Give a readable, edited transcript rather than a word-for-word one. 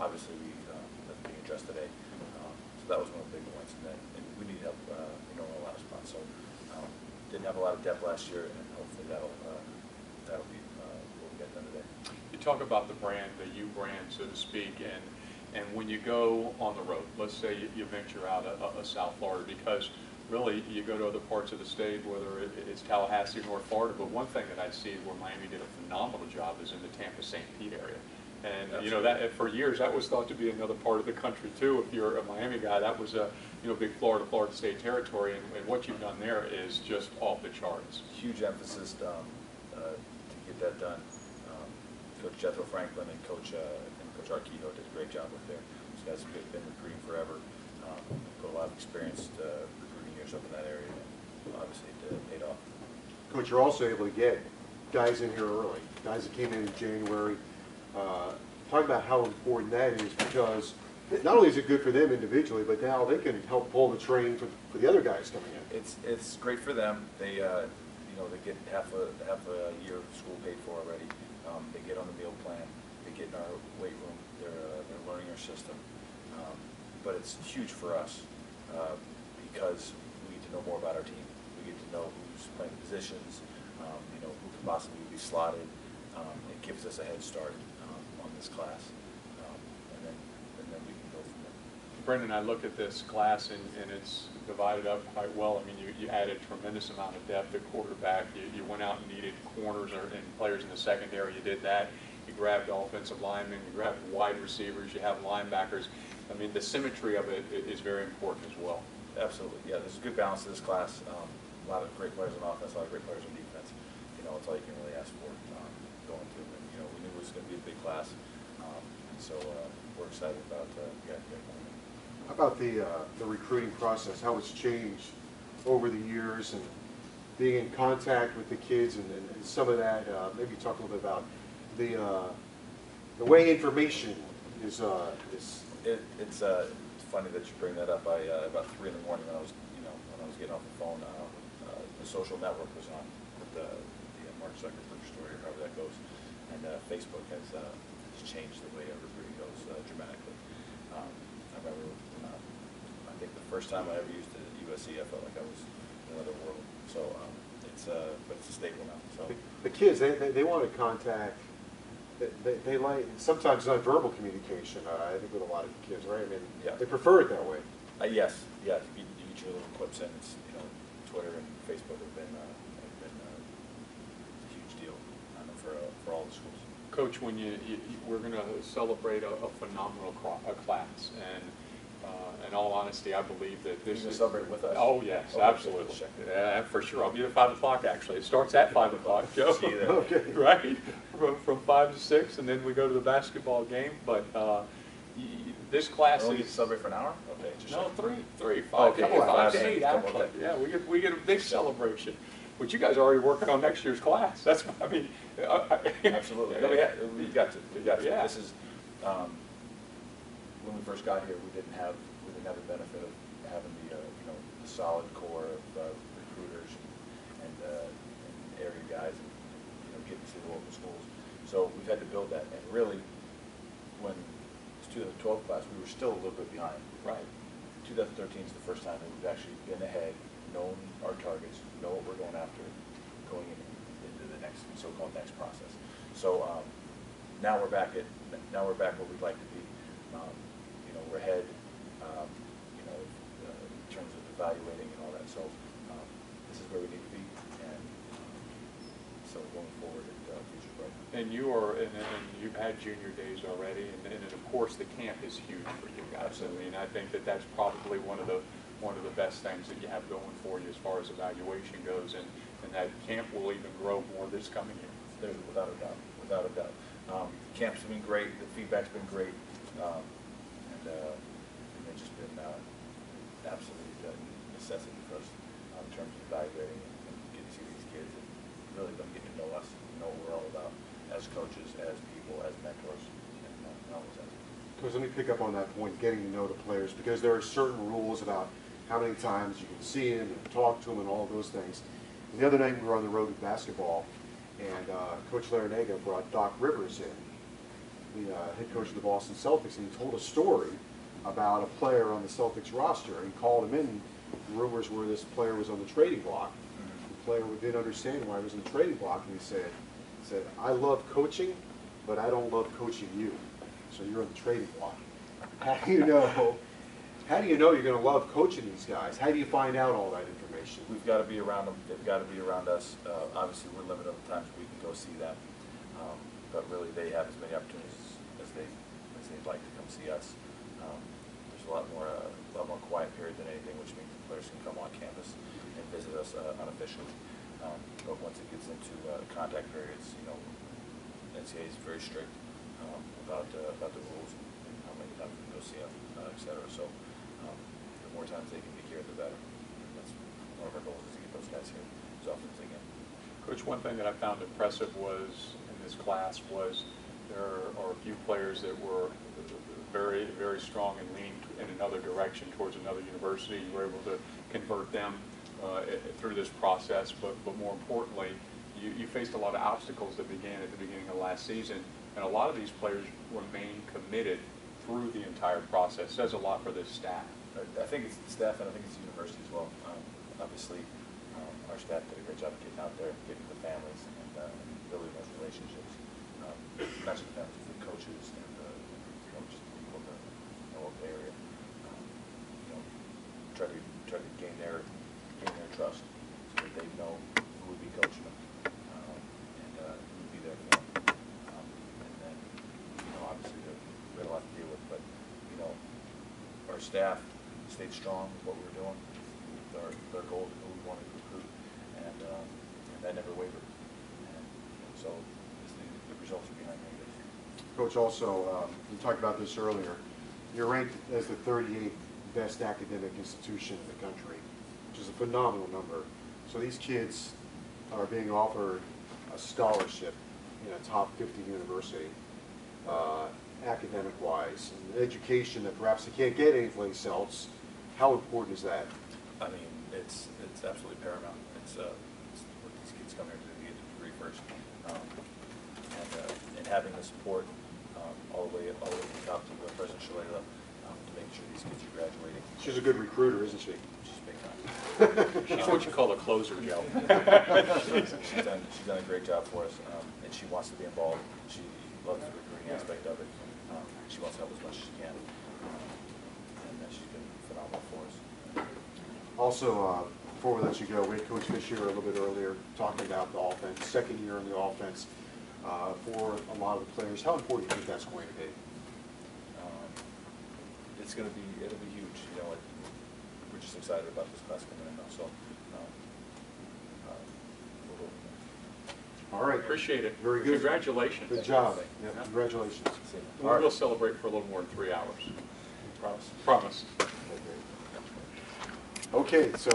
obviously that's being addressed today. So that was one of the big points, and we need help, in a lot of spots. So didn't have a lot of depth last year, and hopefully that'll be what we get done today. You talk about the brand, the U brand, so to speak, and when you go on the road, let's say you venture out of South Florida, because really you go to other parts of the state, whether it's Tallahassee, North Florida, but one thing that I see where Miami did a phenomenal job is in the Tampa-St. Pete area. And Absolutely. you know, that for years that was thought to be another part of the country too. If you're a Miami guy, that was a big Florida State territory, and what you've done there is just off the charts. Huge emphasis to get that done. Coach Jethro Franklin and Coach Arquito did a great job with there. These guys have been recruiting forever. Put a lot of experience recruiting years up in that area, and obviously it paid off. Coach, you're also able to get guys in here early, guys that came in January. Talk about how important that is, because not only is it good for them individually, but now they can help pull the train for the other guys coming in. It's great for them. They they get half a year of school paid for already. They get on the meal plan. They get in our weight room. They're learning our system. But it's huge for us because we get to know more about our team. We get to know who's playing the positions, who could possibly be slotted. It gives us a head start on this class, and then we can go from there. Brendan, I look at this class and it's divided up quite well. I mean, you added a tremendous amount of depth at quarterback. You went out and needed corners and players in the secondary. You did that. You grabbed offensive linemen. You grabbed wide receivers. You have linebackers. I mean, the symmetry of it is very important as well. Absolutely, yeah. There's a good balance to this class. A lot of great players on offense, a lot of great players on defense. It's all you can really ask for going through. And we knew it was going to be a big class, so we're excited about getting going. How about the recruiting process? How it's changed over the years, and being in contact with the kids, and some of that. Maybe talk a little bit about the way information is. It's funny that you bring that up. About 3 in the morning when I was getting off the phone, the social network was on with the Mark Zuckerberg story, or however that goes, and Facebook has changed the way recruiting goes dramatically. I remember, I think the first time I ever used it at USC, I felt like I was in another world. So but it's a staple now. So the kids, they want to contact. They like sometimes nonverbal communication. I think with a lot of kids, right? I mean, yeah. They prefer it that way. Yes. You get your little clips in. It's Twitter and Facebook have been a huge deal for all the schools. Coach, when we're going to celebrate a phenomenal class, and in all honesty, I believe that this You're is celebrate with us. Oh yes, absolutely. Yeah, for sure. I'll be at 5 o'clock. Actually, it starts at 5 o'clock, Joe. See you there. Okay. Right, from 5 to 6, and then we go to the basketball game. But this class Only is celebrate for an hour. Okay. no 3, 5, Okay, 5 to 8 couple actually. of Yeah, we get a big celebration. But you guys are already working on next year's class. That's what I mean. Absolutely. No, we got to. Yeah. This is when we first got here. We didn't have the benefit of having the solid core of recruiters and area guys, and getting to see the local schools. So we've had to build that. And really, when it's 2012 class, we were still a little bit behind. Right. 2013 is the first time that we've actually been ahead, known our targets, know what we're going after, going into the next so-called next process. So now we're back where we'd like to be. We're ahead, in terms of evaluating and all that. So this is where we need to be, and so going forward, future's bright. And you've had junior days already, and of course the camp is huge for you guys. Absolutely. I mean, I think that's probably one of the best things that you have going for you as far as evaluation goes, and that camp will even grow more this coming year. There's without a doubt. Camp's been great. The feedback's been great, and it's just been absolute necessity for us in terms of evaluating and getting to see these kids and really them getting to know us, know what we're all about as coaches, as people, as mentors, and all those things. Because let me pick up on that point, getting to know the players, because there are certain rules about how many times you can see them and talk to them and all of those things. And the other night we were on the road with basketball, and Coach Larinaga brought Doc Rivers in. the head coach of the Boston Celtics, and he told a story about a player on the Celtics roster. He called him in. Rumors were this player was on the trading block. The player didn't understand why he was on the trading block, and he said, I love coaching, but I don't love coaching you. So you're on the trading block. How do you know? How do you know you're going to love coaching these guys? How do you find out all that information? We've got to be around them. They've got to be around us. Obviously, we're limited on the times we can go see them, but really, they have as many opportunities as they'd like to come see us. There's a lot more quiet period than anything, which means the players can come on campus and visit us unofficially. But once it gets into contact periods, NCAA is very strict about the rules and how many times we can go see them, et cetera. So the more times they can be here, the better. That's one of our goals, is to get those guys here as often as they can. Coach, one thing that I found impressive was in this class was there are a few players that were very, very strong and leaning in another direction towards another university. You were able to convert them through this process, but more importantly, you faced a lot of obstacles that began at the beginning of last season, and a lot of these players remain committed through the entire process. It says a lot for this staff. I think it's the staff, and I think it's the university as well. Obviously, our staff did a great job of getting out there, getting the families, and building those relationships. Not just the families, the coaches, and just the people in the local area. Try to gain their trust, so that they know who would be coaching them, and who would be there for them. And then, obviously, we had a lot to deal with, but our staff stayed strong with what we were doing, with our goal of who we wanted to recruit, and that never wavered. And so the results are behind me. Coach, also, you talked about this earlier. You're ranked as the 38th best academic institution in the country, which is a phenomenal number. So these kids are being offered a scholarship in a top 50 university, academic-wise, and education that perhaps they can't get anyplace else. How important is that? I mean, it's absolutely paramount. It's what these kids come here to do, to get a degree first, and having the support all the way to the top to President Shalala to make sure these kids are graduating. She's a good recruiter, isn't she? She's big time. She's what you call a closer, Joe. She's done a great job for us, and she wants to be involved. She loves the recruiting aspect of it. She wants to help as much as she can, and she's been phenomenal for us. Also, before we let you go, we had Coach Fisher a little bit earlier talking about the offense, second year in the offense for a lot of the players. How important do you think that's going to be? It'll be huge. We're just excited about this class coming in now. So, all right. Appreciate it. Very good. Congratulations. Good job. Yeah, congratulations. We'll celebrate for a little more than 3 hours. Promise. Promise. Okay, so.